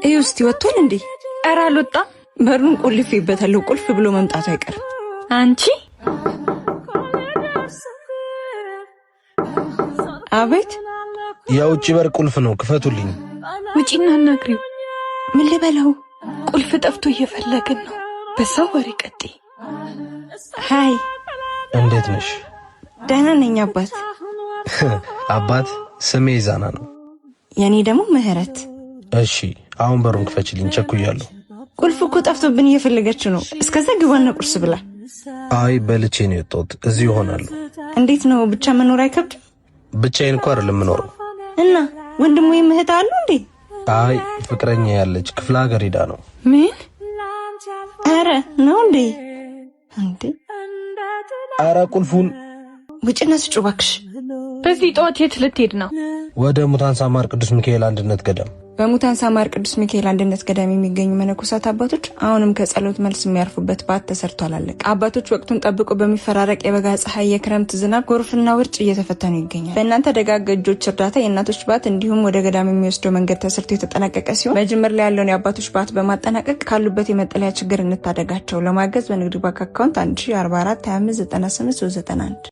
እስቲ ወጥቷል እንዴ? ኧረ አልወጣ። በሩን ቆልፌበታለሁ። ቁልፍ ብሎ መምጣቱ አይቀርም። አንቺ አቤት። የውጭ በር ቁልፍ ነው፣ ክፈቱልኝ። ውጪና አናግሪው። ምን ልበለው? ቁልፍ ጠፍቶ እየፈለግን ነው። በሰው ወሬ ቀጤ። ሃይ፣ እንዴት ነሽ? ደህና ነኝ አባት። አባት ስሜ ይዛና ነው። የኔ ደግሞ ምህረት። እሺ አሁን በሩን ክፈችልኝ፣ ቸኩያለሁ። ቁልፍ እኮ ጠፍቶብን እየፈለገች ነው። እስከዛ ግባና ቁርስ ብላ። አይ በልቼ ነው የወጣሁት፣ እዚህ ይሆናሉ። እንዴት ነው ብቻ መኖር አይከብድም? ብቻዬን እኮ አይደለም የምኖረው። እና ወንድም ወይ እህት አሉ እንዴ? አይ ፍቅረኛ ያለች ክፍለ ሀገር ሄዳ ነው። ምን? አረ ነው እንዴ? እንዴ አረ ቁልፉን ውጭና ስጩ እባክሽ። በዚህ ጠዋት የት ልትሄድ ነው? ወደ ሙታን ሳማር ቅዱስ ሚካኤል አንድነት ገዳም። በሙታን ሳማር ቅዱስ ሚካኤል አንድነት ገዳም የሚገኙ መነኮሳት አባቶች አሁንም ከጸሎት መልስ የሚያርፉበት ባት ተሰርቶ አላለቀ። አባቶች ወቅቱን ጠብቆ በሚፈራረቅ የበጋ ፀሐይ፣ የክረምት ዝናብ፣ ጎርፍና ውርጭ እየተፈተኑ ይገኛል። በእናንተ ደጋግ እጆች እርዳታ የእናቶች ባት እንዲሁም ወደ ገዳም የሚወስደው መንገድ ተሰርቶ የተጠናቀቀ ሲሆን በጅምር ላይ ያለውን የአባቶች ባት በማጠናቀቅ ካሉበት የመጠለያ ችግር እንታደጋቸው። ለማገዝ በንግድ ባንክ አካውንት 1044 2598 391